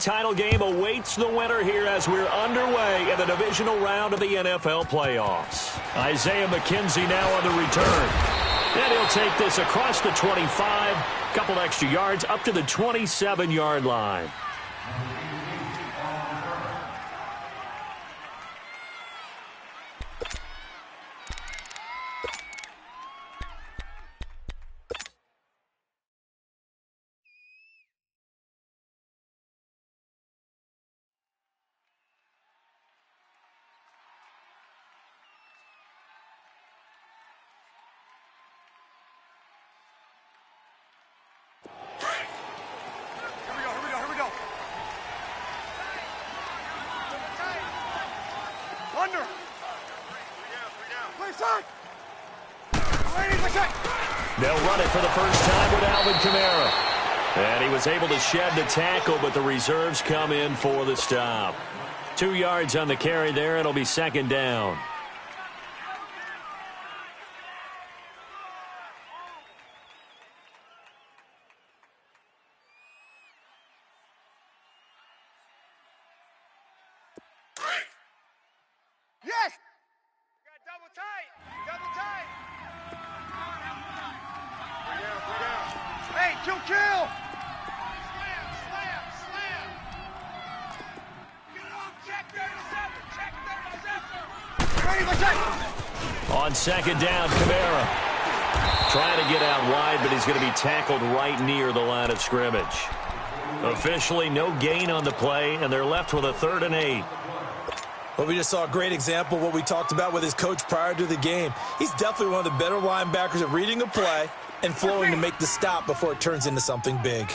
title game awaits the winner here as we're underway in the divisional round of the NFL playoffs. Isaiah McKenzie now on the return. And he'll take this across the 25, couple extra yards up to the 27-yard line. They'll run it for the first time with Alvin Kamara. And he was able to shed the tackle, but the reserves come in for the stop. 2 yards on the carry there. It'll be second down. Yes! Got double tight. Double tight. Three down. Hey, kill. Slam. Get off. Check 37. Ready for check. On second down, Kamara. Trying to get out wide, but he's going to be tackled right near the line of scrimmage. Officially, no gain on the play, and they're left with a 3rd and 8. Well, we just saw a great example of what we talked about with his coach prior to the game. He's definitely one of the better linebackers at reading a play and flowing to make the stop before it turns into something big.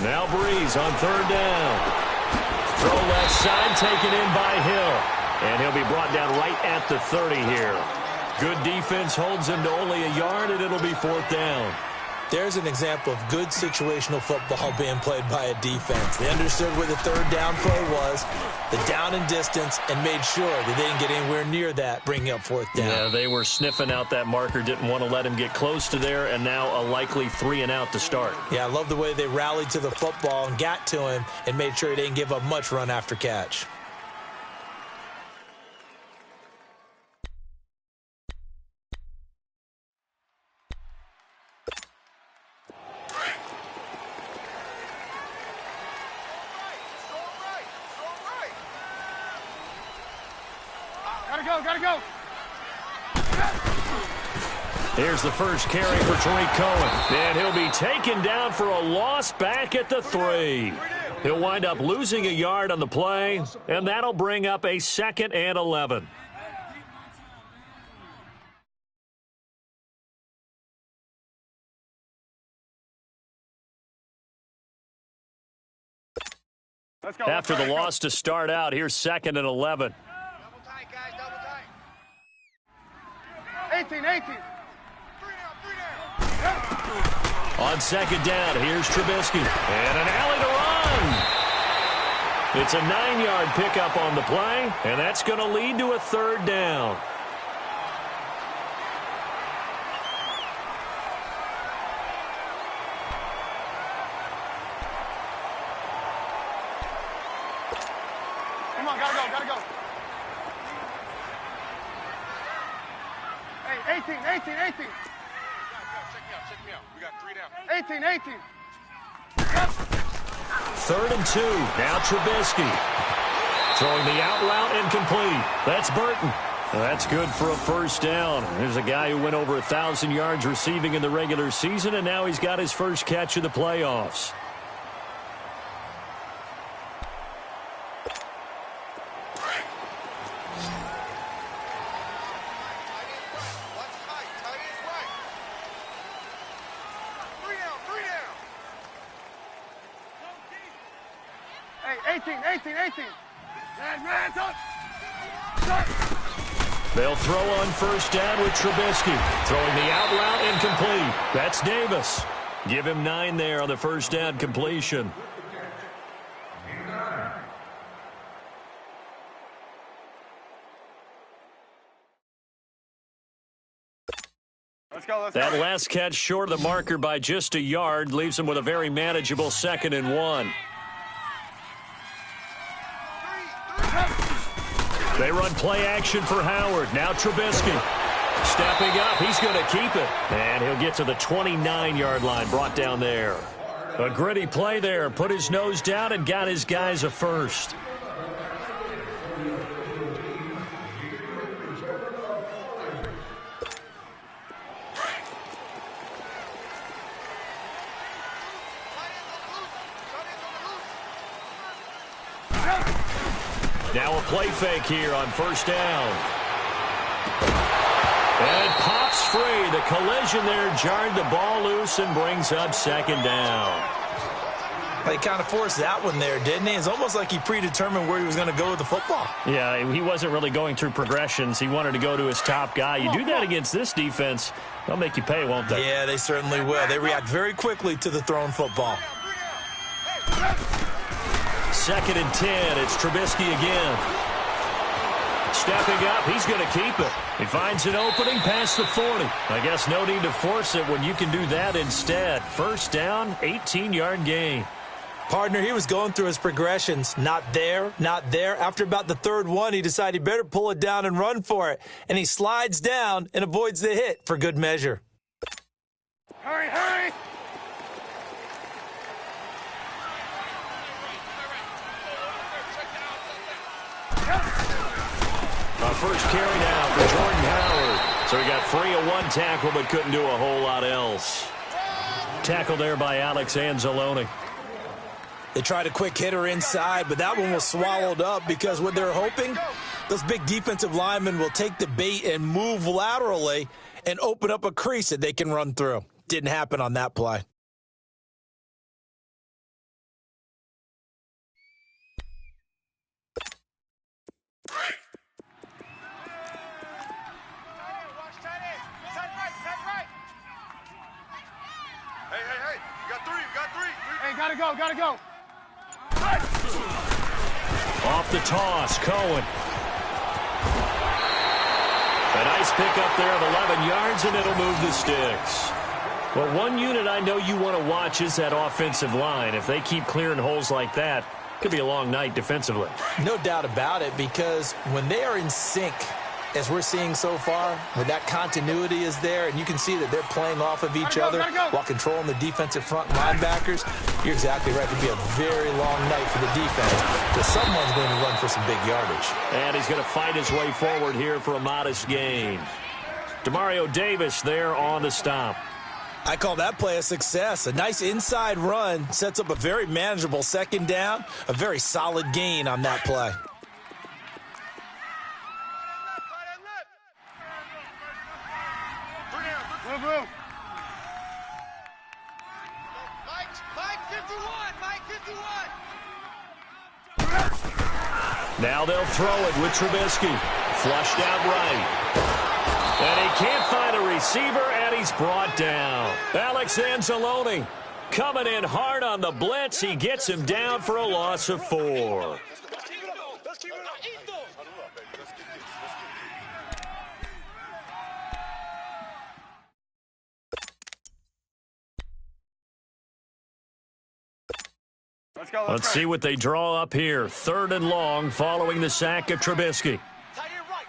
Now Breeze on 3rd down. Throw left side, taken in by Hill. And he'll be brought down right at the 30 here. Good defense holds him to only a yard, and it'll be 4th down. There's an example of good situational football being played by a defense. They understood where the 3rd down play was, the down and distance, and made sure that they didn't get anywhere near that, bringing up 4th down. Yeah, they were sniffing out that marker, didn't want to let him get close to there, and now a likely 3 and out to start. Yeah, I love the way they rallied to the football and got to him and made sure he didn't give up much run after catch. Gotta go. Here's the first carry for Tariq Cohen. And he'll be taken down for a loss back at the 3. He'll wind up losing a yard on the play, and that'll bring up a 2nd and 11. After the loss to start out, here's 2nd and 11. 18. On 2nd down, here's Trubisky. And an alley to run. It's a 9-yard pickup on the play, and that's going to lead to a 3rd down. Come on, gotta go. Hey, 18. Check me out. We got 3 down. 18. 3rd and 2. Now Trubisky. Throwing the out route incomplete. That's Burton. That's good for a 1st down. There's a guy who went over 1,000 yards receiving in the regular season, and now he's got his first catch of the playoffs. Hey, 18. They'll throw on 1st down with Trubisky. Throwing the out route incomplete. That's Davis. Give him 9 there on the 1st down completion. Let's go. Let's That go. last catch short of the marker by just a yard leaves him with a very manageable 2nd and 1. They run play action for Howard. Now Trubisky stepping up. He's going to keep it. And he'll get to the 29-yard line, brought down there. A gritty play there. Put his nose down and got his guys a first. Now a play fake here on 1st down. And it pops free. The collision there jarred the ball loose and brings up 2nd down. He kind of forced that one there, didn't he? It's almost like he predetermined where he was going to go with the football. Yeah, he wasn't really going through progressions. He wanted to go to his top guy. You do that against this defense, they'll make you pay, won't they? Yeah, they certainly will. They react very quickly to the thrown football. 2nd and 10. It's Trubisky again. Stepping up, he's going to keep it. He finds an opening past the 40. I guess no need to force it when you can do that instead. 1st down, 18-yard gain. Partner, he was going through his progressions. Not there, not there. After about the 3rd one, he decided he better pull it down and run for it. And he slides down and avoids the hit for good measure. Hurry, hurry. First carry now for Jordan Howard. So he got free of 1 tackle but couldn't do a whole lot else. Tackle there by Alex Anzalone. They tried a quick hitter inside, but that one was swallowed up because what they're hoping, those big defensive linemen will take the bait and move laterally and open up a crease that they can run through. Didn't happen on that play. Hey. You got three. Hey, gotta go. Off the toss, Cohen. A nice pickup there of 11 yards, and it'll move the sticks. Well, one unit I know you want to watch is that offensive line. If they keep clearing holes like that, it could be a long night defensively. No doubt about it, because when they are in sync, as we're seeing so far, when that continuity is there, and you can see that they're playing off of each other while controlling the defensive front linebackers, you're exactly right. It could be a very long night for the defense, because someone's going to run for some big yardage. And he's going to fight his way forward here for a modest gain. Demario Davis there on the stop. I call that play a success. A nice inside run sets up a very manageable 2nd down, a very solid gain on that play. Move. Mike 51. Now they'll throw it with Trubisky. Flushed out right. And he can't find a receiver, and he's brought down. Alex Anzalone coming in hard on the blitz. He gets him down for a loss of 4. Let's see what they draw up here. 3rd and long following the sack of Trubisky. Tight end right.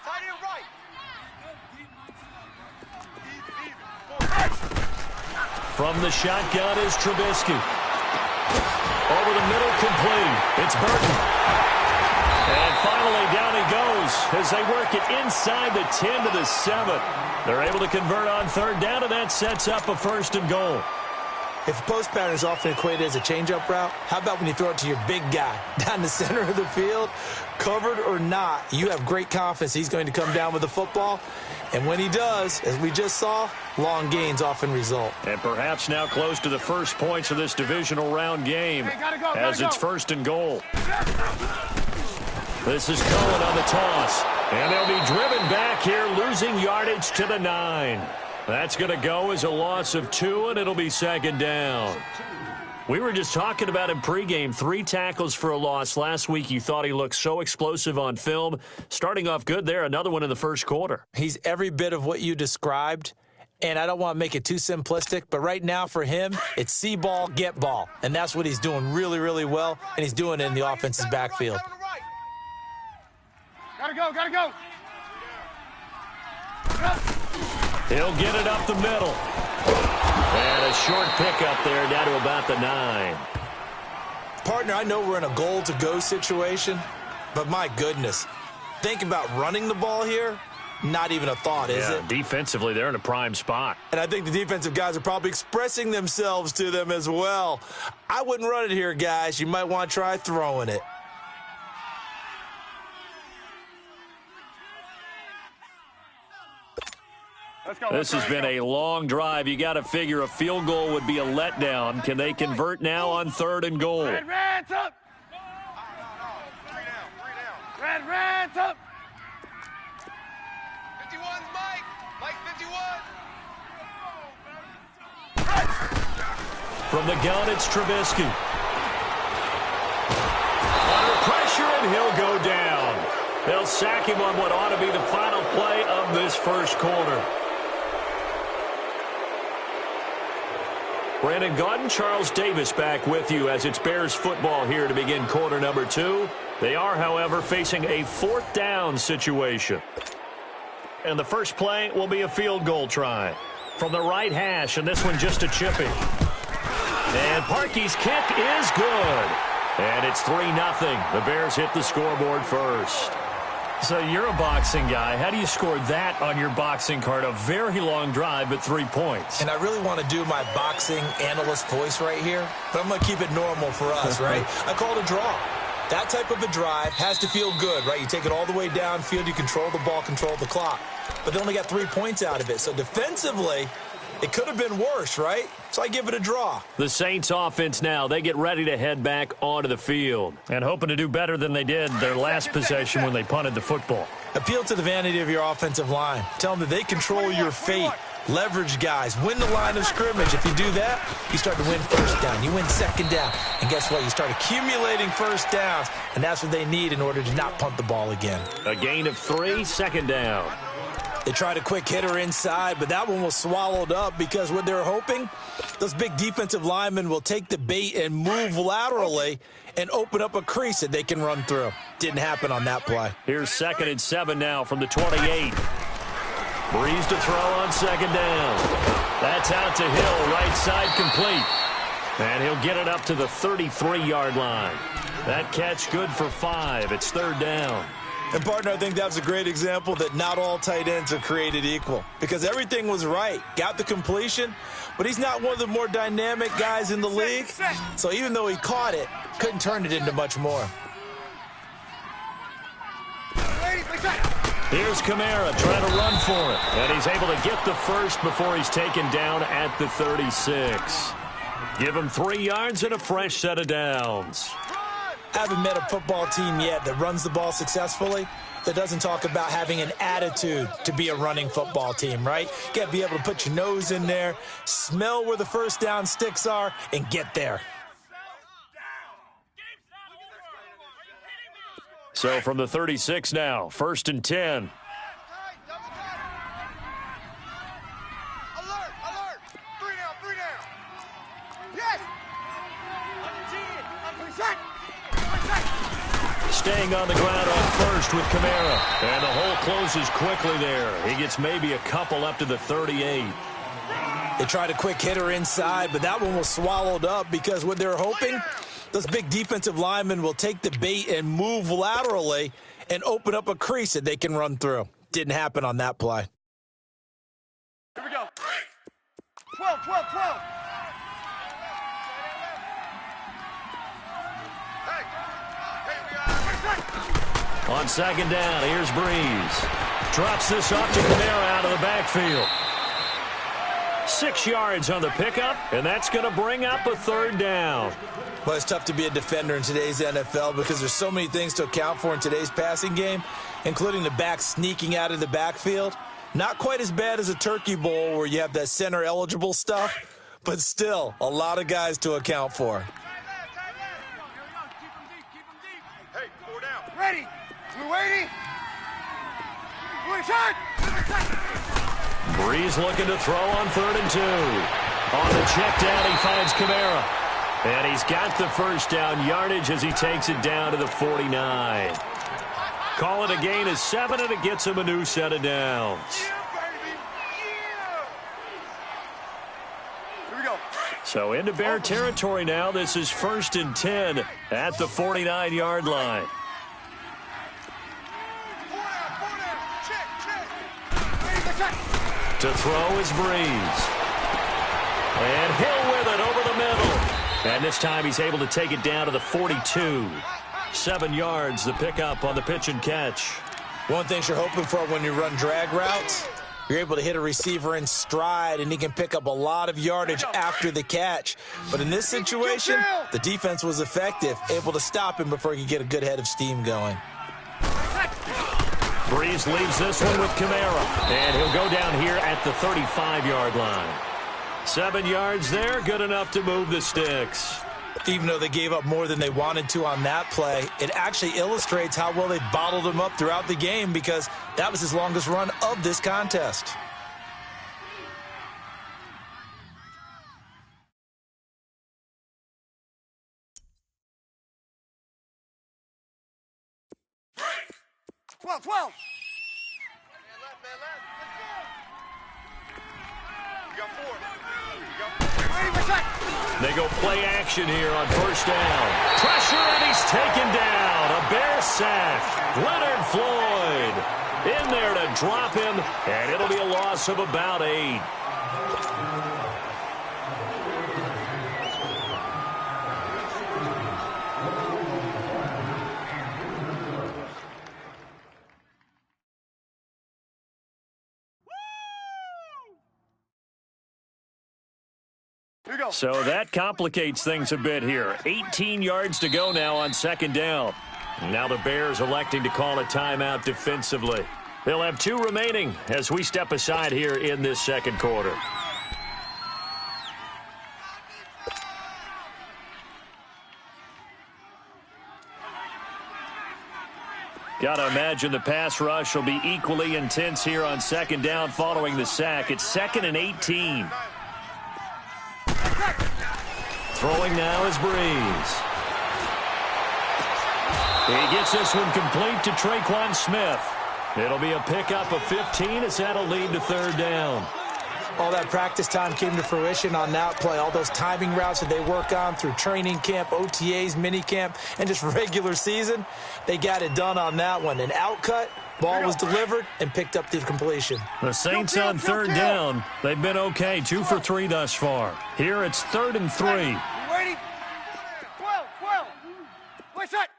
From the shotgun is Trubisky. Over the middle, complete. It's Burton. And finally down he goes as they work it inside the 10 to the 7. They're able to convert on 3rd down, and that sets up a 1st and goal. If a post pattern is often equated as a change-up route, how about when you throw it to your big guy down the center of the field? Covered or not, you have great confidence he's going to come down with the football. And when he does, as we just saw, long gains often result. And perhaps now close to the first points of this divisional round game as it's 1st and goal. This is Cohen on the toss. And they'll be driven back here, losing yardage to the 9. That's going to go as a loss of 2, and it'll be 2nd down. We were just talking about him pregame. 3 tackles for a loss. Last week you thought he looked so explosive on film. Starting off good there. Another one in the 1st quarter. He's every bit of what you described, And I don't want to make it too simplistic, but right now for him, it's see ball, get ball. And that's what he's doing really, really well, and he's doing it in the offense's backfield. Gotta go, gotta go. He'll get it up the middle. And a short pickup there down to about the 9. Partner, I know we're in a goal-to-go situation, but my goodness, think about running the ball here. Not even a thought, is it? Defensively, they're in a prime spot. And I think the defensive guys are probably expressing themselves to them as well. I wouldn't run it here, guys. You might want to try throwing it. This has been a long drive. You got to figure a field goal would be a letdown. Can they convert now on 3rd and goal? Red's up. Red's up. 51's Mike. Mike 51. From the gun, it's Trubisky. Under pressure, and he'll go down. They'll sack him on what ought to be the final play of this first quarter. Brandon Gaudin, Charles Davis back with you as it's Bears football here to begin quarter number 2. They are, however, facing a 4th down situation. And the first play will be a field goal try. From the right hash, and this one just a chippy. And Parkey's kick is good. And it's 3-0. The Bears hit the scoreboard first. So you're a boxing guy. How do you score that on your boxing card? A very long drive, but 3 points. And I really want to do my boxing analyst voice right here, but I'm going to keep it normal for us, right? I call it a draw. That type of a drive has to feel good, right? You take it all the way downfield, you control the ball, control the clock. But they only got 3 points out of it. So defensively, it could have been worse, right? So I give it a draw. The Saints offense now, they get ready to head back onto the field. And hoping to do better than they did their last possession when they punted the football. Appeal to the vanity of your offensive line. Tell them that they control your fate. Leverage guys. Win the line of scrimmage. If you do that, you start to win first down. You win second down. And guess what? You start accumulating first downs. And that's what they need in order to not punt the ball again. A gain of 3, second down. They tried a quick hitter inside, but that one was swallowed up because what they're hoping, those big defensive linemen will take the bait and move laterally and open up a crease that they can run through. Didn't happen on that play. Here's 2nd and 7 now from the 28. Breeze to throw on second down. That's out to Hill, right side complete. And he'll get it up to the 33-yard line. That catch good for 5. It's 3rd down. And, partner, I think that was a great example that not all tight ends are created equal because everything was right. Got the completion, but he's not one of the more dynamic guys in the league. So even though he caught it, couldn't turn it into much more. Here's Kamara trying to run for it. And he's able to get the first before he's taken down at the 36. Give him 3 yards and a fresh set of downs. I haven't met a football team yet that runs the ball successfully that doesn't talk about having an attitude to be a running football team, right? You got to be able to put your nose in there, smell where the first down sticks are, and get there. So from the 36 now, 1st and 10. Alert! 3 down! Yes! Staying on the ground on 1st with Kamara. And the hole closes quickly there. He gets maybe a couple up to the 38. They tried a quick hitter inside, but that one was swallowed up because what they're hoping, those big defensive linemen will take the bait and move laterally and open up a crease that they can run through. Didn't happen on that play. Here we go. 12. On second down, here's Breeze. Drops this off to Kamara out of the backfield. 6 yards on the pickup, and that's going to bring up a 3rd down. Well, it's tough to be a defender in today's NFL because there's so many things to account for in today's passing game, including the back sneaking out of the backfield. Not quite as bad as a turkey bowl where you have that center-eligible stuff, but still a lot of guys to account for. Hey, 4 down. Ready. We're waiting. We're shot. Breeze looking to throw on 3rd and 2. On the check down, he finds Kamara. And he's got the first down yardage as he takes it down to the 49. Call it a gain of 7, and it gets him a new set of downs. So into Bear territory now. This is 1st and 10 at the 49-yard line. To throw is Breeze. And Hill with it over the middle. And this time he's able to take it down to the 42. 7 yards, the pickup on the pitch and catch. One thing you're hoping for when you run drag routes, you're able to hit a receiver in stride, and he can pick up a lot of yardage after the catch. But in this situation, the defense was effective, able to stop him before he could get a good head of steam going. Breeze leaves this one with Kamara, and he'll go down here at the 35-yard line. 7 yards there, good enough to move the sticks. Even though they gave up more than they wanted to on that play, it actually illustrates how well they bottled him up throughout the game, because that was his longest run of this contest. Twelve. You got 4. They go play action here on 1st down. Pressure, and he's taken down. A Bear sack. Leonard Floyd in there to drop him, and it'll be a loss of about 8. So that complicates things a bit here. 18 yards to go now on 2nd down. Now the Bears electing to call a timeout defensively. They'll have 2 remaining as we step aside here in this 2nd quarter. Got to imagine the pass rush will be equally intense here on 2nd down following the sack. It's 2nd and 18. Throwing now is Breeze. He gets this one complete to Traquan Smith. It'll be a pickup of 15 as that'll lead to 3rd down. All that practice time came to fruition on that play. All those timing routes that they work on through training camp, OTAs, minicamp, and just regular season, they got it done on that one. An outcut, ball was delivered, and picked up the completion. The Saints on 3rd down. They've been okay, 2 for 3 thus far. Here it's 3rd and 3. Ready? 12. Wait, set.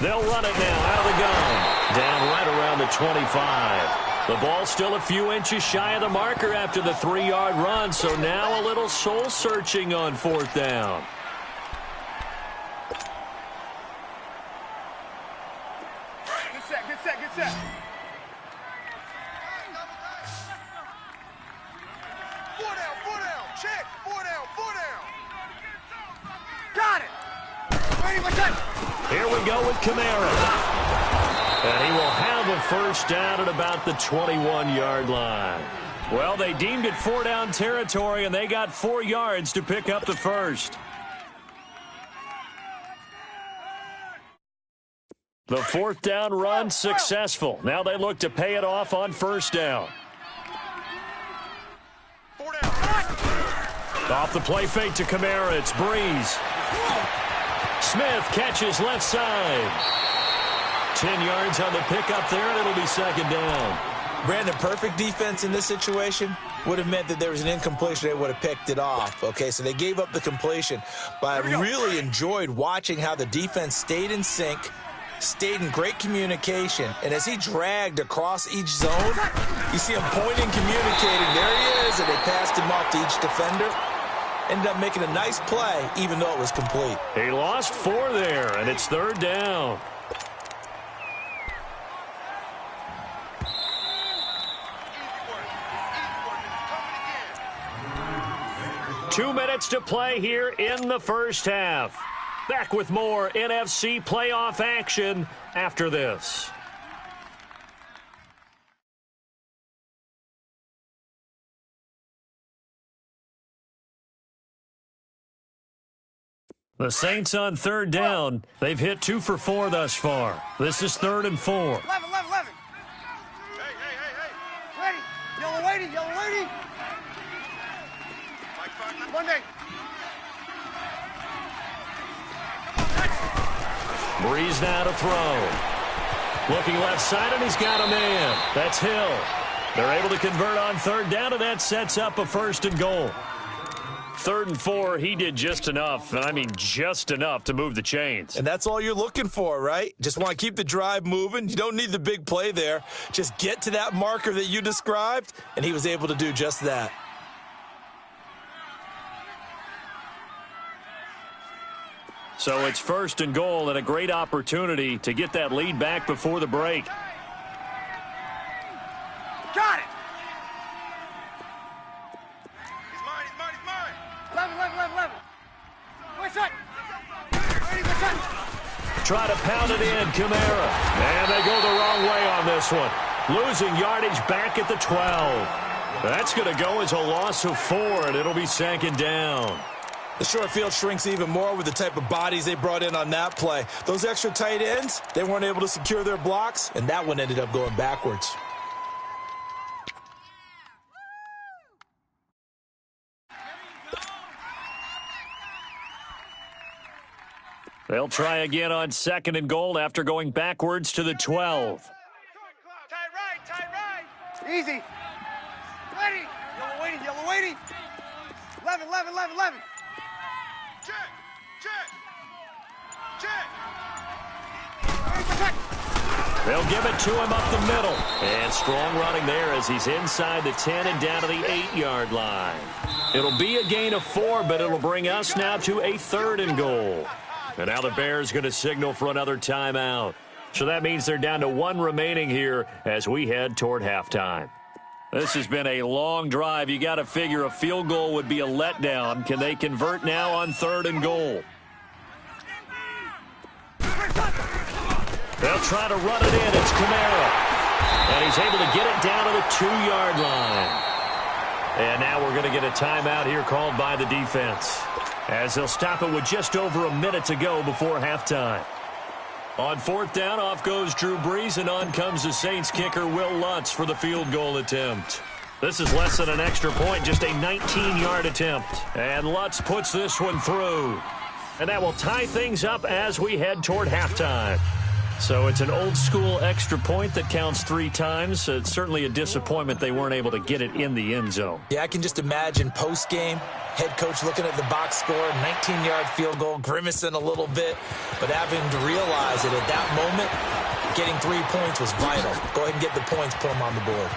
They'll run it now out of the gun. Down right around the 25. The ball still a few inches shy of the marker after the 3-yard run, so now a little soul-searching on 4th down. Good set. Four down. Check. Four down. Got it. Ready, what's that? Here we go with Kamara. And he will have a 1st down at about the 21-yard line. Well, they deemed it 4-down territory, and they got 4 yards to pick up the 1st. The 4th down run successful. Now they look to pay it off on 1st down. 4 down. Off the play fake to Kamara, it's Breeze. Smith catches left side. 10 yards on the pickup there, and it'll be 2nd down. Brandon, perfect defense in this situation would have meant that there was an incompletion. They would have picked it off. Okay, so they gave up the completion. But I really enjoyed watching how the defense stayed in sync, stayed in great communication. And as he dragged across each zone, you see him pointing, communicating. There he is, and they passed him off to each defender. Ended up making a nice play, even though it was complete. He lost 4 there, and it's 3rd down. 2 minutes to play here in the 1st half. Back with more NFC playoff action after this. The Saints on third down. They've hit 2 for 4 thus far. This is 3rd and 4. 11. Hey. Ready. Yellow lady. Monday. Breeze now to throw. Looking left side, and he's got a man. That's Hill. They're able to convert on third down, and that sets up a 1st and goal. 3rd and 4, he did just enough, and I mean just enough to move the chains. And that's all you're looking for, right? Just want to keep the drive moving. You don't need the big play there. Just get to that marker that you described, and he was able to do just that. So it's 1st and goal, and a great opportunity to get that lead back before the break. Got it. He's mine. 11. What's up? Try to pound it in, Kamara. And they go the wrong way on this one. Losing yardage back at the 12. That's going to go as a loss of 4, and it'll be 2nd down. The short field shrinks even more with the type of bodies they brought in on that play. Those extra tight ends, they weren't able to secure their blocks, and that one ended up going backwards. They'll try again on 2nd and goal after going backwards to the 12. Tight right. Easy. Ready. Yellow waiting. 11. Check. They'll give it to him up the middle. And strong running there as he's inside the 10 and down to the 8-yard line. It'll be a gain of 4, but it'll bring us now to a 3rd and goal. And now the Bears going to signal for another timeout. So that means they're down to 1 remaining here as we head toward halftime. This has been a long drive. You got to figure a field goal would be a letdown. Can they convert now on 3rd and goal? They'll try to run it in. It's Kamara. And he's able to get it down to the 2-yard line. And now we're going to get a timeout here called by the defense, as they'll stop it with just over a minute to go before halftime. On 4th down, off goes Drew Brees, and on comes the Saints kicker, Will Lutz, for the field goal attempt. This is less than an extra point, just a 19-yard attempt. And Lutz puts this one through. And that will tie things up as we head toward halftime. So it's an old-school extra point that counts 3 times. It's certainly a disappointment they weren't able to get it in the end zone. Yeah, I can just imagine post-game, head coach looking at the box score, 19-yard field goal, grimacing a little bit, but having to realize that at that moment, getting 3 points was vital. Go ahead and get the points, put them on the board.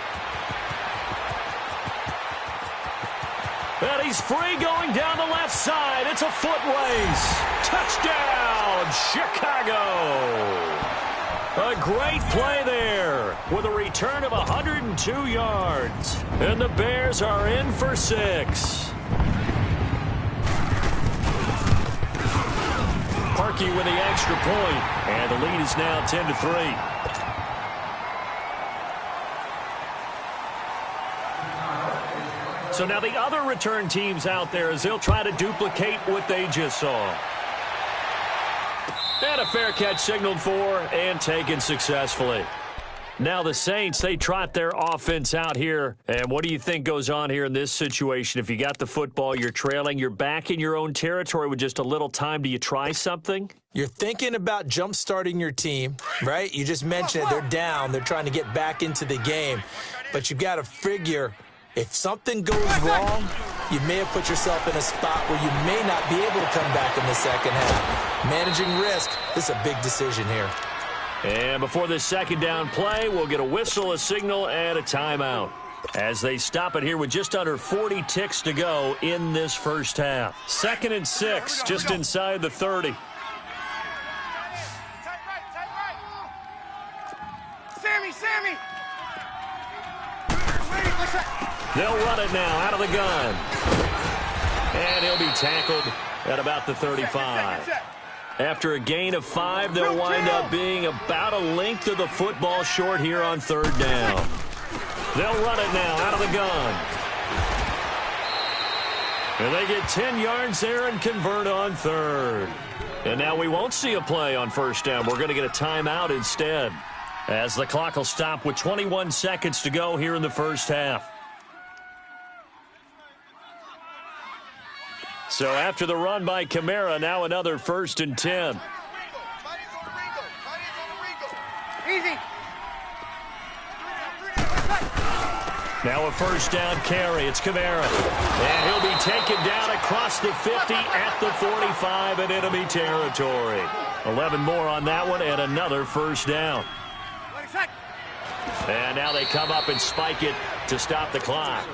And he's free going down the left side. It's a foot race. Touchdown, Chicago. A great play there with a return of 102 yards. And the Bears are in for 6. Parkey with the extra point, and the lead is now 10-3. So now the other return teams out there as they'll try to duplicate what they just saw. And a fair catch signaled for and taken successfully. Now the Saints, they trot their offense out here. And what do you think goes on here in this situation? If you got the football, you're trailing, you're back in your own territory with just a little time. Do you try something? You're thinking about jump-starting your team, right? You just mentioned it. They're down. They're trying to get back into the game. But you've got to figure, if something goes wrong, you may have put yourself in a spot where you may not be able to come back in the second half. Managing risk, this is a big decision here. And before this second down play, we'll get a whistle, a signal, and a timeout, as they stop it here with just under 40 ticks to go in this first half. 2nd and 6, just inside the 30. Sammy! They'll run it now out of the gun. And he'll be tackled at about the 35. After a gain of 5, they'll wind up being about a length of the football short here on 3rd down. They'll run it now out of the gun. And they get 10 yards there and convert on third. And now we won't see a play on first down. We're going to get a timeout instead, as the clock will stop with 21 seconds to go here in the first half. So after the run by Kamara, now another 1st and 10. Easy. Now a first down carry. It's Kamara. And he'll be taken down across the 50 at the 45 in enemy territory. 11 more on that one and another first down. And now they come up and spike it to stop the clock.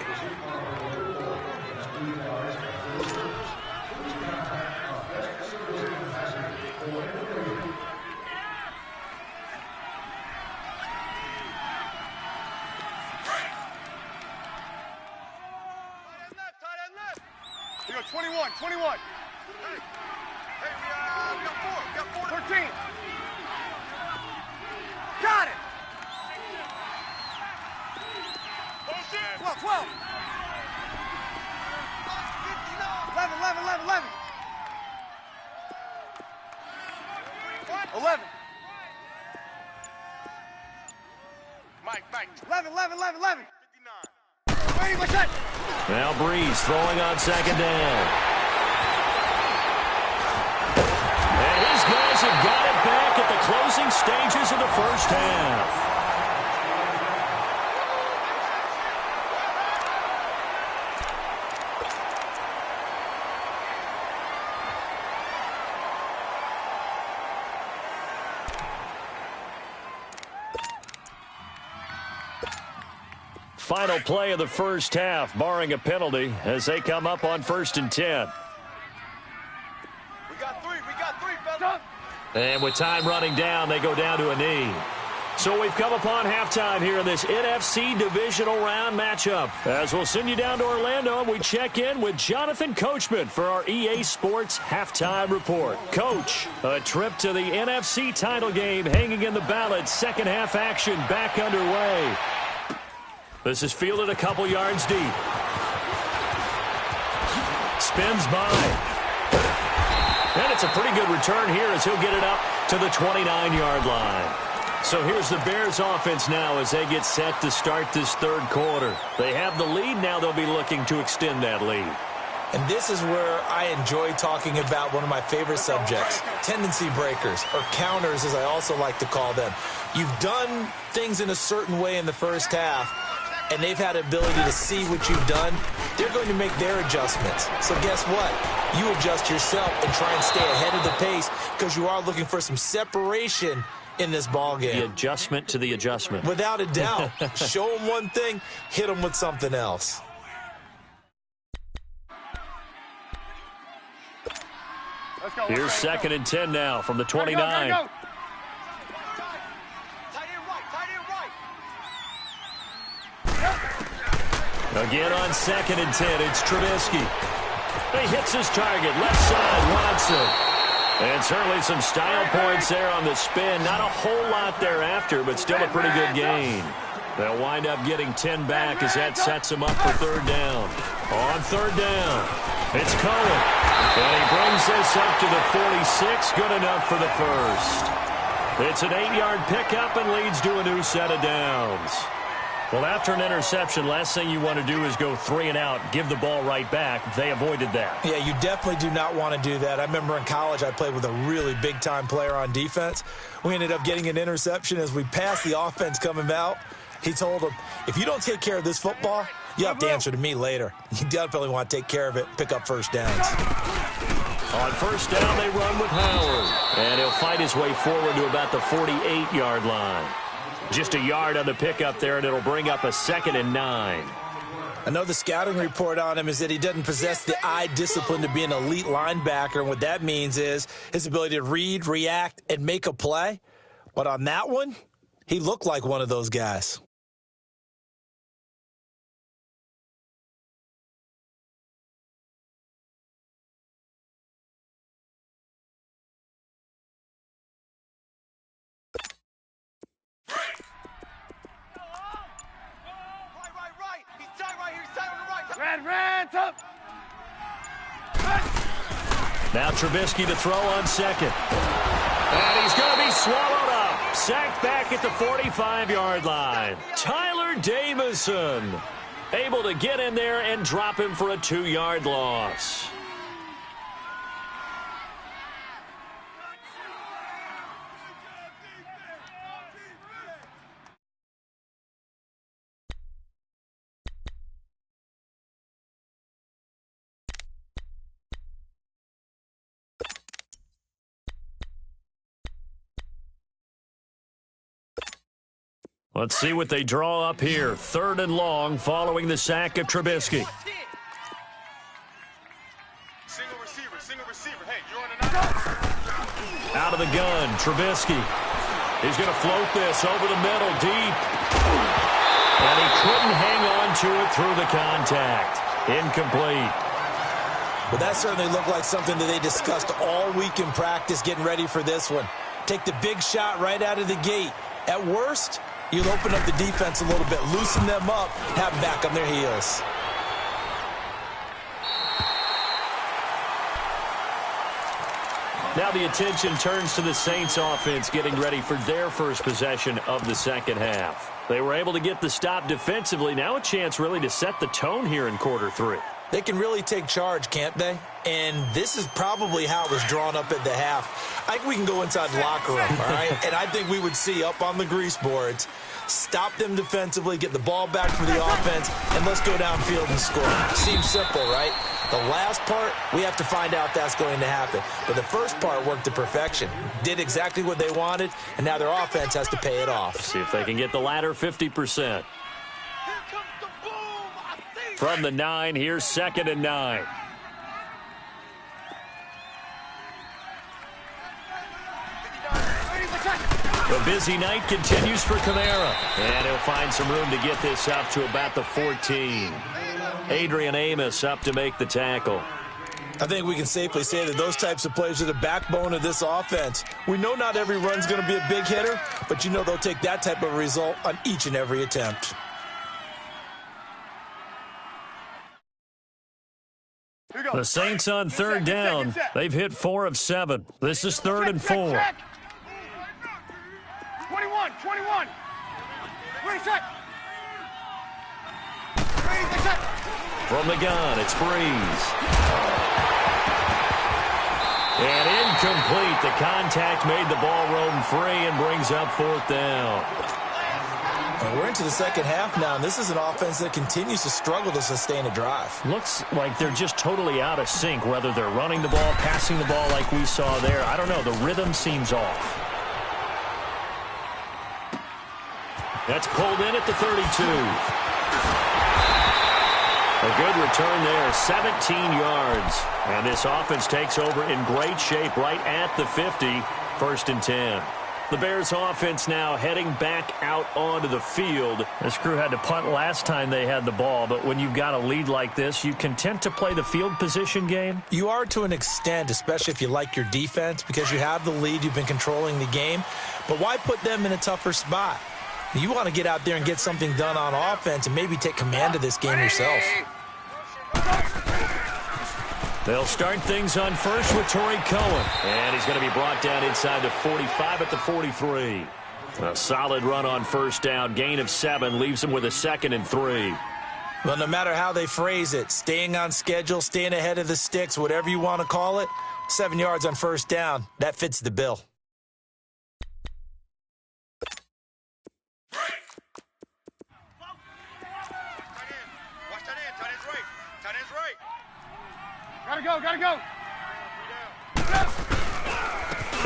You go 21, 21. Hey, we got 4. 13. Got it. 12, 12. 11. 11. Mike. 11. 59. Ready, what's that? Now Breeze throwing on second down. And his guys have got it back at the closing stages of the first half. Final play of the first half, barring a penalty, as they come up on 1st and 10. We got three, fella. And with time running down, they go down to a knee. So we've come upon halftime here in this NFC divisional round matchup. As we'll send you down to Orlando, and we check in with Jonathan Coachman for our EA Sports halftime report. Coach, a trip to the NFC title game hanging in the balance. Second half action back underway. This is fielded a couple yards deep. Spins by. And it's a pretty good return here as he'll get it up to the 29-yard line. So here's the Bears offense now as they get set to start this third quarter. They have the lead. Now they'll be looking to extend that lead. And this is where I enjoy talking about one of my favorite subjects, tendency breakers, or counters as I also like to call them. You've done things in a certain way in the first half, and they've had the ability to see what you've done. They're going to make their adjustments. So guess what? You adjust yourself and try and stay ahead of the pace because you are looking for some separation in this ball game. The adjustment to the adjustment. Without a doubt. Show them one thing, hit them with something else. Let's go. Here's 2nd and 10 now from the 29. Gotta go. Again on 2nd and 10, it's Trubisky. He hits his target, left side, Watson. And certainly some style points there on the spin. Not a whole lot thereafter, but still a pretty good gain. They'll wind up getting 10 back as that sets them up for third down. On third down, it's Cohen. And he brings this up to the 46, good enough for the first. It's an 8-yard pickup and leads to a new set of downs. Well, after an interception, last thing you want to do is go 3 and out, give the ball right back. They avoided that. Yeah, you definitely do not want to do that. I remember in college I played with a really big-time player on defense. We ended up getting an interception as we passed the offense coming out. He told him, if you don't take care of this football, you have to answer to me later. You definitely want to take care of it, pick up first downs. On first down, they run with Howard. And he'll fight his way forward to about the 48-yard line. Just a yard on the pickup there, and it'll bring up a 2nd and 9. I know the scouting report on him is that he doesn't possess the eye discipline to be an elite linebacker, and what that means is his ability to read, react, and make a play. But on that one, he looked like one of those guys. Right. He's tight right here. He's tight on the right. Red, top. Now Trubisky to throw on second. And he's going to be swallowed up. Sacked back at the 45-yard line. Tyler Davison able to get in there and drop him for a 2-yard loss. Let's see what they draw up here. 3rd and long following the sack of Trubisky. Single receiver. Hey, you're on the Out of the gun, Trubisky. He's going to float this over the middle, deep. And he couldn't hang on to it through the contact. Incomplete. Well, that certainly looked like something that they discussed all week in practice getting ready for this one. Take the big shot right out of the gate. At worst, you'll open up the defense a little bit, loosen them up, have them back on their heels. Now the attention turns to the Saints offense getting ready for their first possession of the second half. They were able to get the stop defensively. Now a chance really to set the tone here in quarter 3. They can really take charge, can't they? And this is probably how it was drawn up at the half. I think we can go inside the locker room, all right? And I think we would see up on the grease boards, stop them defensively, get the ball back for the offense, and let's go downfield and score. Seems simple, right? The last part, we have to find out that's going to happen. But the first part worked to perfection. Did exactly what they wanted, and now their offense has to pay it off. See if they can get the latter 50%. From the 9, here's 2nd and 9. The busy night continues for Kamara. And he'll find some room to get this up to about the 14. Adrian Amos up to make the tackle. I think we can safely say that those types of plays are the backbone of this offense. We know not every run's going to be a big hitter, but you know they'll take that type of result on each and every attempt. The Saints on 3rd down. They've hit 4 of 7. This is 3rd and 4. 21. Ready, set. From the gun, it's Breeze. And incomplete. The contact made the ball roam free and brings up 4th down. And we're into the second half now, and this is an offense that continues to struggle to sustain a drive. Looks like they're just totally out of sync, whether they're running the ball, passing the ball like we saw there. I don't know. The rhythm seems off. That's pulled in at the 32. A good return there, 17 yards. And this offense takes over in great shape right at the 50, 1st and 10. The Bears offense now heading back out onto the field. This crew had to punt last time they had the ball, but when you've got a lead like this, you content to play the field position game? You are to an extent, especially if you like your defense, because you have the lead, you've been controlling the game. But why put them in a tougher spot? You want to get out there and get something done on offense and maybe take command of this game yourself. They'll start things on first with Torrey Cohen. And he's going to be brought down inside the 45 at the 43. A solid run on 1st down. Gain of 7 leaves him with a 2nd and 3. Well, no matter how they phrase it, staying on schedule, staying ahead of the sticks, whatever you want to call it, 7 yards on 1st down, that fits the bill. Gotta go.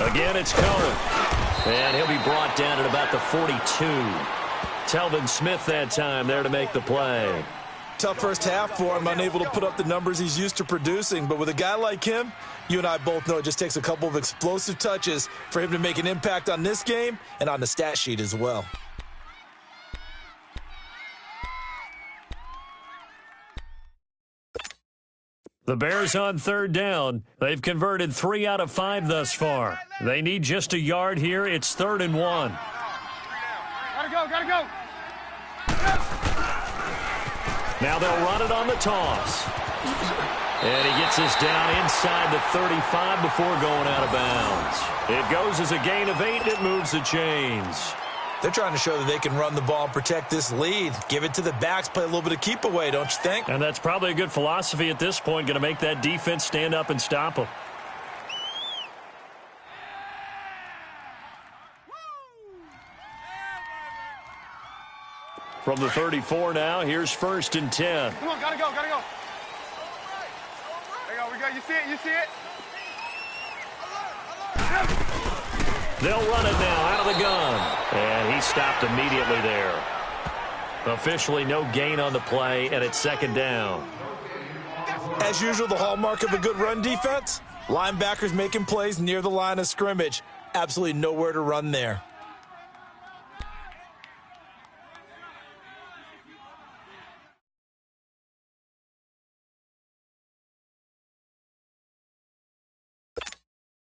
Again, it's Cohen. And he'll be brought down at about the 42. Telvin Smith that time there to make the play. Tough first half for him, unable to put up the numbers he's used to producing. But with a guy like him, you and I both know it just takes a couple of explosive touches for him to make an impact on this game and on the stat sheet as well. The Bears on 3rd down. They've converted 3 out of 5 thus far. They need just a yard here. It's 3rd and 1. Gotta go. Now they'll run it on the toss. And he gets us down inside the 35 before going out of bounds. It goes as a gain of 8. It moves the chains. They're trying to show that they can run the ball and protect this lead. Give it to the backs, play a little bit of keep away, don't you think? And that's probably a good philosophy at this point, going to make that defense stand up and stop them. From the 34 now, here's 1st and 10. Come on, gotta go, gotta go. There you go, we got, you see it, you see it? They'll run it now out of the gun. And he stopped immediately there. Officially no gain on the play, and it's 2nd down. As usual, the hallmark of a good run defense, linebackers making plays near the line of scrimmage. Absolutely nowhere to run there.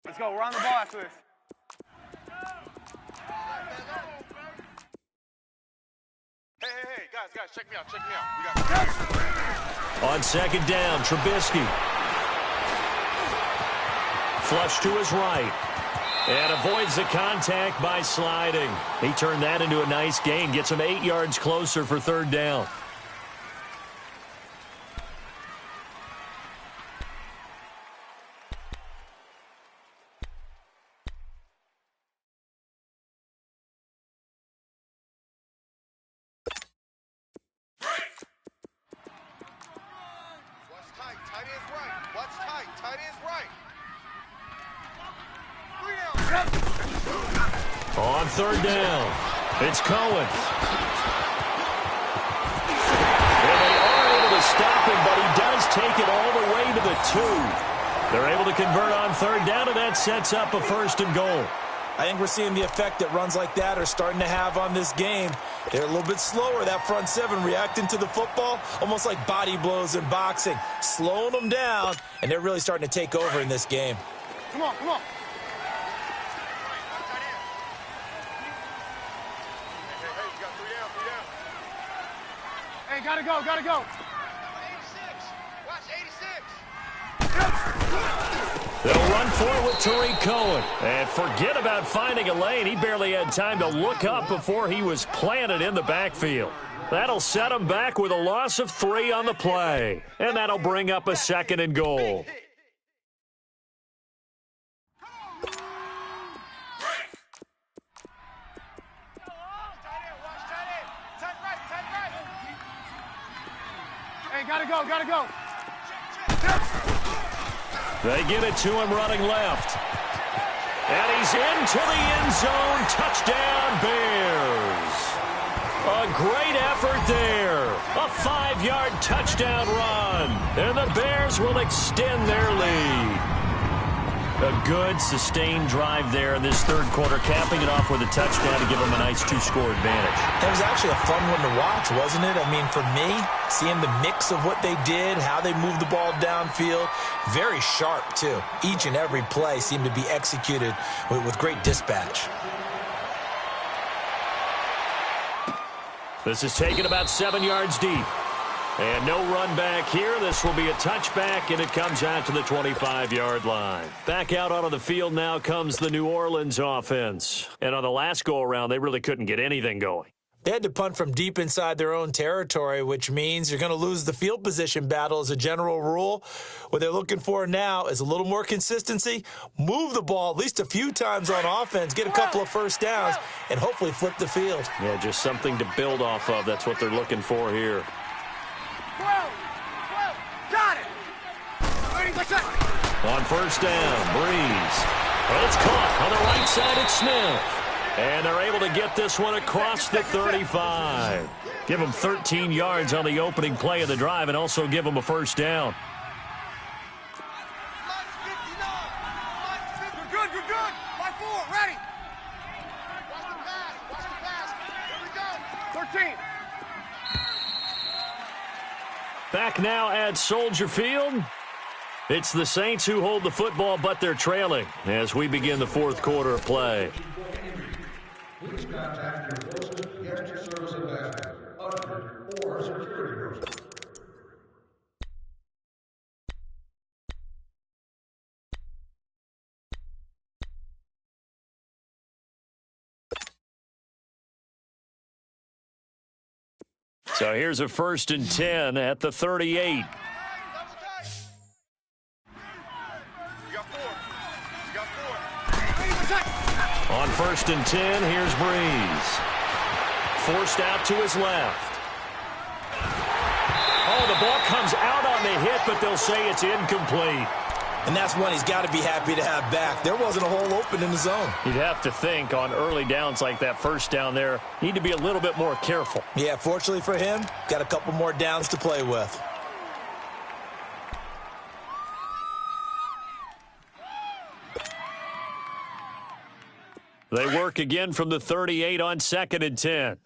Let's go, we're on the ball after this. Hey, guys, check me out. We got On 2nd down, Trubisky. Flush to his right. And avoids the contact by sliding. He turned that into a nice gain. Gets him 8 yards closer for 3rd down. On 3rd down, it's Cohen. And they are able to stop him, but he does take it all the way to the 2. They're able to convert on 3rd down, and that sets up a 1st and goal. I think we're seeing the effect that runs like that are starting to have on this game. They're a little bit slower, that front 7, reacting to the football, almost like body blows in boxing, slowing them down, and they're really starting to take over in this game. Come on, come on. Hey, gotta go, gotta go. 86. Watch 86. They'll run for it with Tariq Cohen. And forget about finding a lane. He barely had time to look up before he was planted in the backfield. That'll set him back with a loss of 3 on the play. And that'll bring up a 2nd and goal. Hey, gotta go, gotta go. They get it to him running left. And he's into the end zone. Touchdown, Bears. A great effort there. A 5-yard touchdown run. And the Bears will extend their lead. A good, sustained drive there in this 3rd quarter, capping it off with a touchdown to give them a nice 2-score advantage. It was actually a fun one to watch, wasn't it? I mean, for me, seeing the mix of what they did, how they moved the ball downfield, very sharp, too. Each and every play seemed to be executed with great dispatch. This is taken about 7 yards deep. And no run back here. This will be a touchback, and it comes out to the 25-yard line. Back out onto the field now comes the New Orleans offense. And on the last go-around, they really couldn't get anything going. They had to punt from deep inside their own territory, which means you're going to lose the field position battle as a general rule. What they're looking for now is a little more consistency, move the ball at least a few times on offense, get a couple of 1st downs, and hopefully flip the field. Yeah, just something to build off of. That's what they're looking for here. Got it. On 1st down, Breeze. And it's caught on the right side. It's Smith. And they're able to get this one across the 35. Give them 13 yards on the opening play of the drive and also give them a 1st down. You're good. Line 4, ready. Watch the pass. Here we go. 13. Back now at Soldier Field. It's the Saints who hold the football, but they're trailing as we begin the 4th quarter of play. Please contact your closest guest service ambassador, usher, or security person. So here's a 1st and 10 at the 38. Double tight. You got 4. You got 4. On 1st and 10, here's Breeze. Forced out to his left. Oh, the ball comes out on the hit, but they'll say it's incomplete. And that's one he's got to be happy to have back. There wasn't a hole open in the zone. You'd have to think on early downs like that first down there, need to be a little bit more careful. Yeah, fortunately for him, got a couple more downs to play with. They work again from the 38 on 2nd and 10.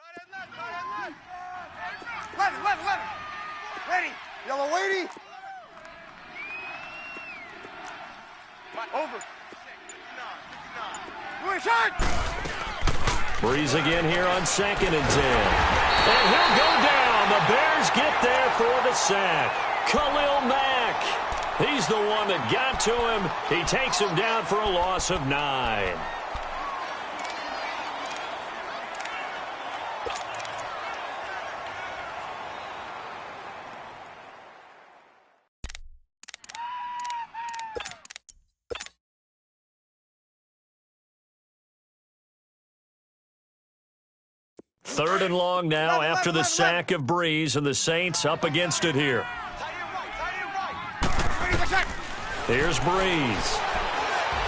11. Ready. Yellow weighty. Over. 59. Shot. Breeze again here on 2nd and 10. And he'll go down. The Bears get there for the sack. Khalil Mack. He's the one that got to him. He takes him down for a loss of 9. Third and long now after the sack of Breeze, and the Saints up against it here. Here's Breeze.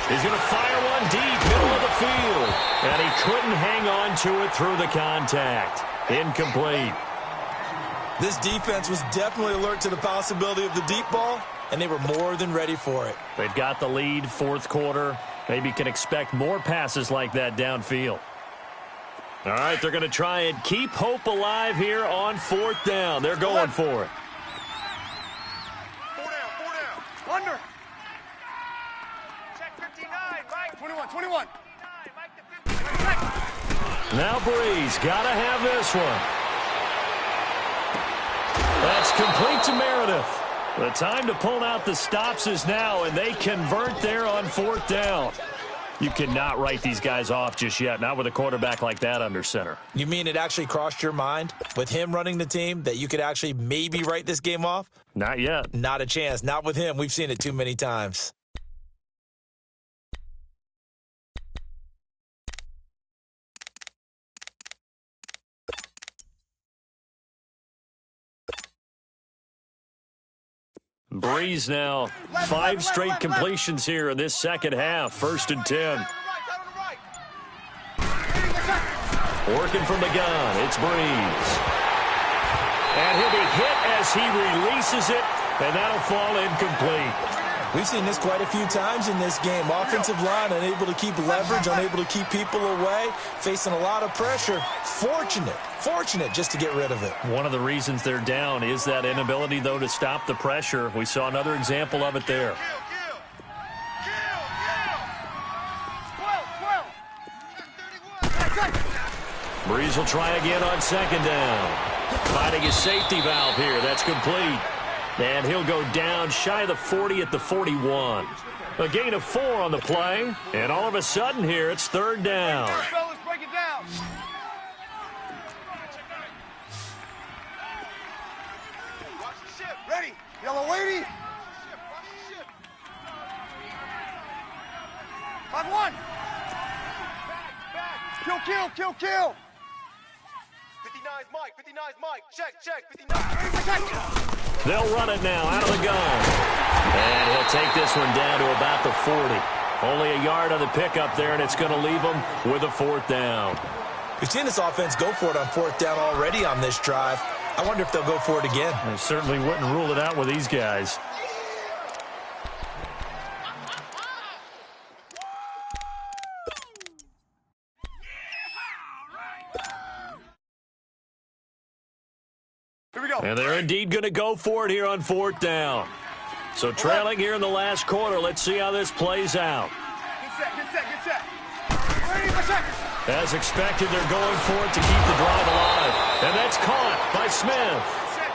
He's going to fire one deep, middle of the field. And he couldn't hang on to it through the contact. Incomplete. This defense was definitely alert to the possibility of the deep ball, and they were more than ready for it. They've got the lead, 4th quarter. Maybe can expect more passes like that downfield. All right, they're going to try and keep hope alive here on 4th down. They're going for it. 4 down. Under. Check 59, Mike. 21. Mike to 50. Now Breeze, got to have this one. That's complete to Meredith. The time to pull out the stops is now, and they convert there on 4th down. You cannot write these guys off just yet, not with a quarterback like that under center. You mean it actually crossed your mind with him running the team that you could actually maybe write this game off? Not yet. Not a chance. Not with him. We've seen it too many times. Breeze now, 5 straight completions here in this second half. 1st and 10. Working from the gun, it's Breeze. And he'll be hit as he releases it, and that'll fall incomplete. We've seen this quite a few times in this game. Offensive line unable to keep leverage, unable to keep people away, facing a lot of pressure. Fortunate just to get rid of it. One of the reasons they're down is that inability, though, to stop the pressure. We saw another example of it there. Breeze will try again on 2nd down. Finding his safety valve here. That's complete. And he'll go down shy of the 40 at the 41. A gain of 4 on the play. And all of a sudden here, it's 3rd down. Fellas, break it down. Ready. Yellow weighty. 5-1. Kill. 59's Mike. 59's Mike. Check. 59. They'll run it now out of the gun. And he'll take this one down to about the 40. Only a yard on the pickup there, and it's going to leave them with a 4th down. We've seen this offense go for it on 4th down already on this drive. I wonder if they'll go for it again. I certainly wouldn't rule it out with these guys. Here we go. And they're indeed going to go for it here on 4th down. So trailing here in the last quarter. Let's see how this plays out. Get set. Ready for check. As expected, they're going for it to keep the drive alive. And that's caught by Smith.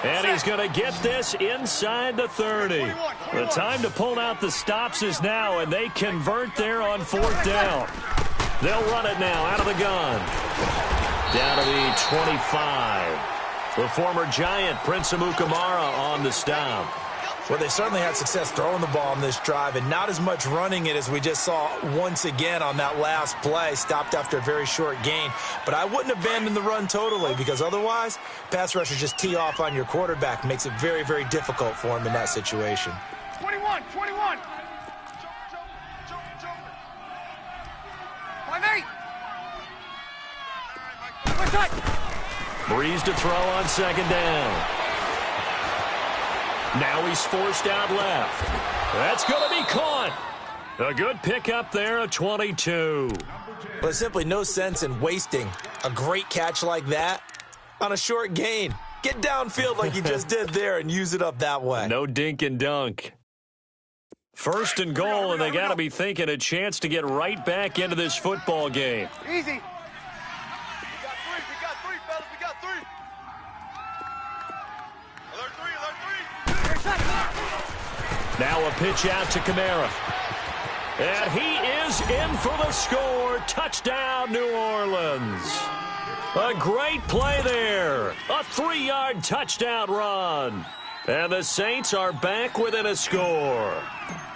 And he's going to get this inside the 30. The time to pull out the stops is now, and they convert there on 4th down. They'll run it now out of the gun. Down to the 25. The former Giant, Prince Amukamara, on the stop. Well, they certainly had success throwing the ball on this drive and not as much running it as we just saw once again on that last play. Stopped after a very short gain. But I wouldn't abandon the run totally because otherwise, pass rushers just tee off on your quarterback. Makes it very, very difficult for him in that situation. 21, 21. 5-8. Breeze to throw on second down. Now he's forced out left. That's going to be caught. A good pickup there at 22. Well, there's simply no sense in wasting a great catch like that on a short gain. Get downfield like you just did there and use it up that way. No dink and dunk. First and goal, and they got to be thinking a chance to get right back into this football game. Easy. Now a pitch out to Kamara. And he is in for the score. Touchdown, New Orleans. A great play there. A 3-yard touchdown run. And the Saints are back within a score.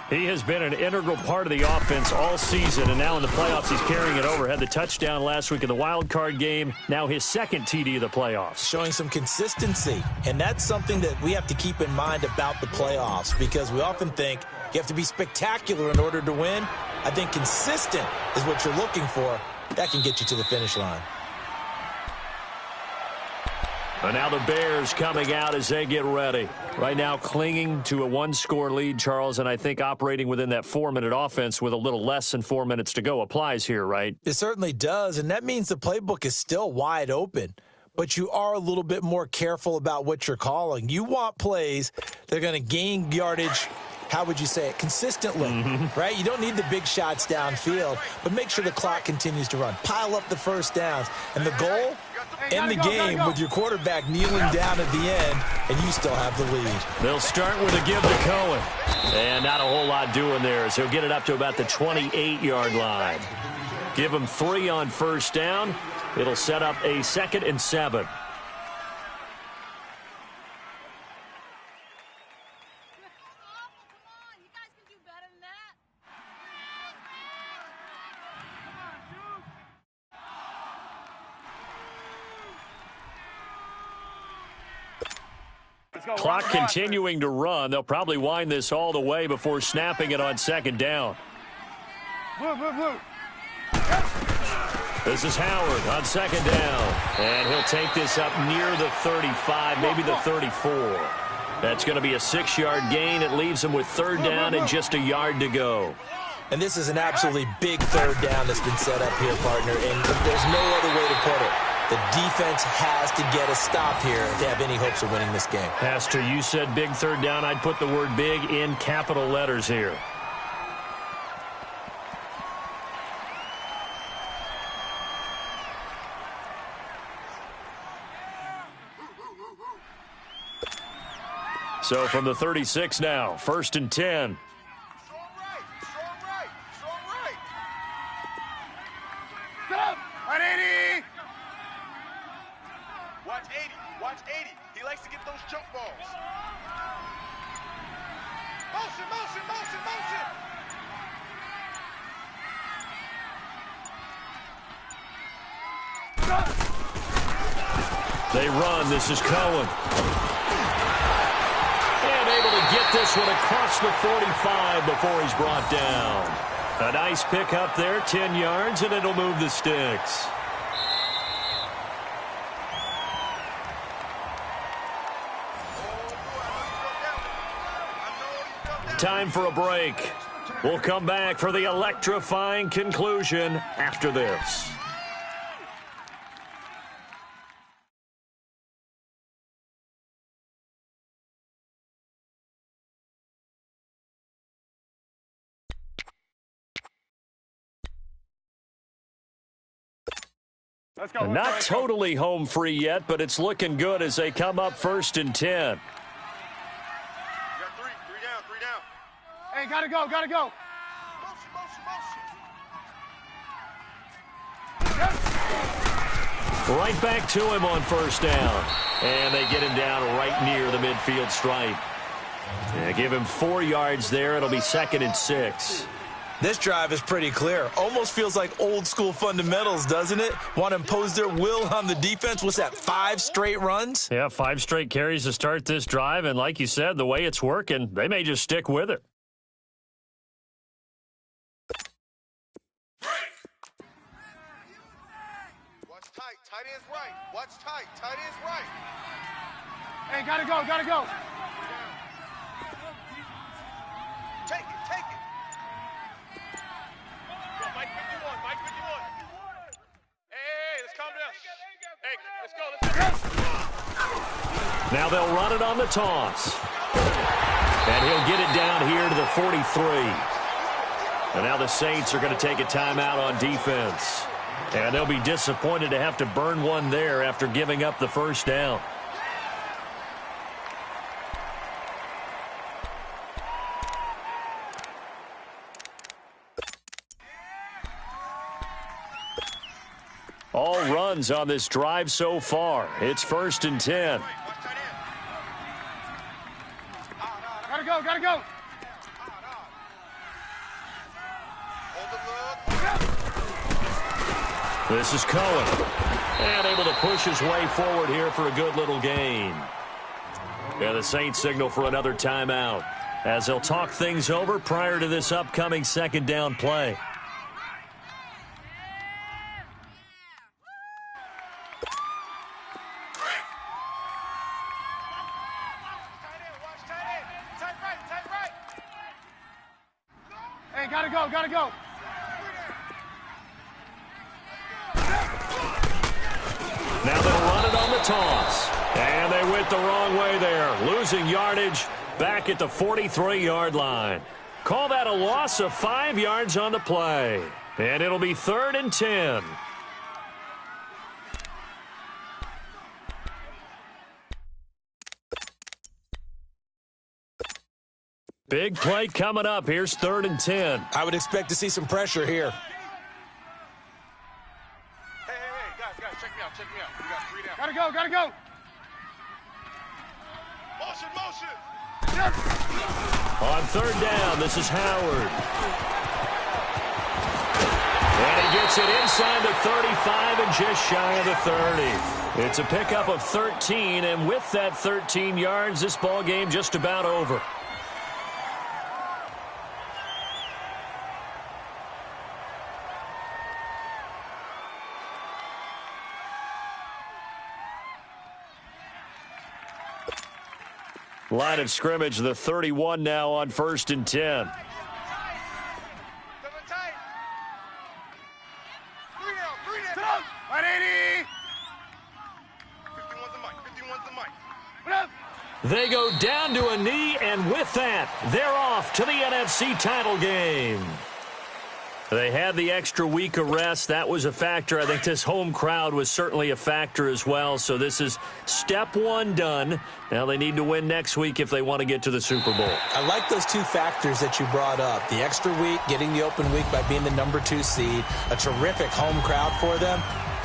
He has been an integral part of the offense all season, and now in the playoffs he's carrying it over. Had the touchdown last week in the wild card game, now his second TD of the playoffs. Showing some consistency, and that's something that we have to keep in mind about the playoffs because we often think you have to be spectacular in order to win. I think consistent is what you're looking for. That can get you to the finish line. And now the Bears coming out as they get ready. Right now clinging to a 1-score lead, Charles, and I think operating within that 4-minute offense with a little less than 4 minutes to go applies here, right? It certainly does, and that means the playbook is still wide open. But you are a little bit more careful about what you're calling. You want plays that are going to gain yardage, how would you say it, consistently, right? You don't need the big shots downfield, but make sure the clock continues to run. Pile up the first downs. And the goal, end the game with your quarterback kneeling down at the end, and you still have the lead. They'll start with a give to Cohen. And not a whole lot doing there as he'll get it up to about the 28-yard line. Give him 3 on first down. It'll set up a 2nd and 7. Clock continuing to run. They'll probably wind this all the way before snapping it on second down. Blue. This is Howard on second down. And he'll take this up near the 35, maybe the 34. That's going to be a 6-yard gain. It leaves him with third down and just a yard to go. And this is an absolutely big third down that's been set up here, partner. And there's no other way to put it. The defense has to get a stop here if they have any hopes of winning this game. Pastor, you said big third down. I'd put the word big in capital letters here. So from the 36 now, 1st and 10. Strong right. Get up. 180. Watch 80. He likes to get those jump balls. Motion. They run. This is Cohen. And able to get this one across the 45 before he's brought down. A nice pick up there, 10 yards, and it'll move the sticks. Time for a break. We'll come back for the electrifying conclusion after this. Let's go. Not totally home free yet, but it's looking good as they come up 1st and 10. You got 3 down. Hey, gotta go. Motion. Right back to him on first down. And they get him down right near the midfield stripe. Yeah, give him 4 yards there. It'll be 2nd and 6. This drive is pretty clear. Almost feels like old school fundamentals, doesn't it? Want to impose their will on the defense. What's that, 5 straight runs? Yeah, 5 straight carries to start this drive. And like you said, the way it's working, they may just stick with it. Watch tight. Tight end's right. Watch tight. Tight end's right. Hey, gotta go, gotta go. Take it. Take it. Go, Mike 51. Mike 51. Hey, let's calm down. Hey, let's go. Let's go. Now they'll run it on the toss. And he'll get it down here to the 43. And now the Saints are going to take a timeout on defense. And they'll be disappointed to have to burn one there after giving up the first down. All runs on this drive so far. It's 1st and 10. Gotta go, gotta go. This is Cohen. And able to push his way forward here for a good little gain. Yeah, the Saints signal for another timeout as they'll talk things over prior to this upcoming 2nd down play. Hey, gotta go, gotta go. Now they'll run it on the toss. And they went the wrong way there. Losing yardage back at the 43-yard line. Call that a loss of 5 yards on the play. And it'll be 3rd and 10. Big play coming up. Here's 3rd and 10. I would expect to see some pressure here. Hey, guys, check me out. We got 3 down. Gotta go, gotta go. Motion. On 3rd down, this is Howard. And he gets it inside the 35 and just shy of the 30. It's a pickup of 13, and with that 13 yards, this ball game just about over. Line of scrimmage, the 31 now on 1st and 10. 180. 51's the mic. What up? They go down to a knee, and with that, they're off to the NFC title game. They had the extra week of rest. That was a factor. I think this home crowd was certainly a factor as well. So this is step 1 done. Now they need to win next week if they want to get to the Super Bowl. I like those 2 factors that you brought up. The extra week, getting the open week by being the number 2 seed, a terrific home crowd for them,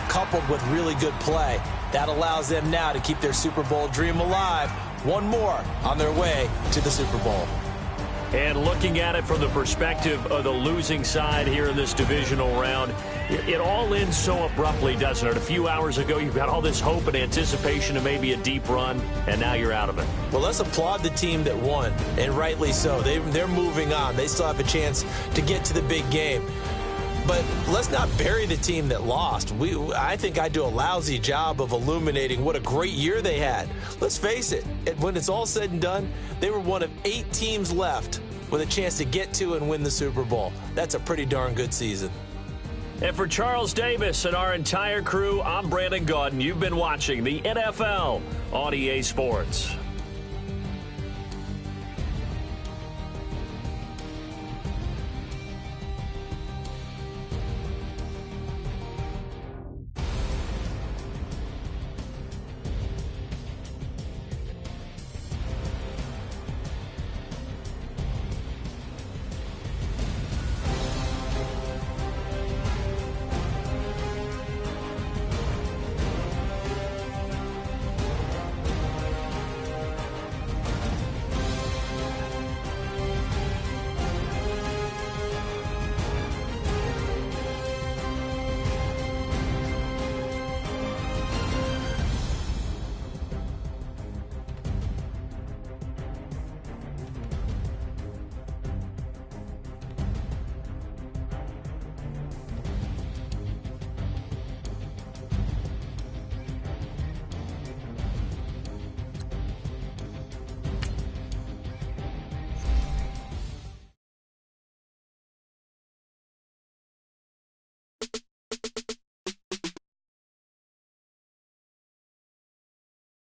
coupled with really good play. That allows them now to keep their Super Bowl dream alive. One more on their way to the Super Bowl. And looking at it from the perspective of the losing side here in this divisional round, it all ends so abruptly, doesn't it? A few hours ago, you've got all this hope and anticipation of maybe a deep run, and now you're out of it. Well, let's applaud the team that won, and rightly so. They're moving on. They still have a chance to get to the big game. But let's not bury the team that lost. I think I do a lousy job of illuminating what a great year they had. Let's face it, when it's all said and done, they were one of 8 teams left with a chance to get to and win the Super Bowl. That's a pretty darn good season. And for Charles Davis and our entire crew, I'm Brandon Gaudin. You've been watching the NFL on EA Sports.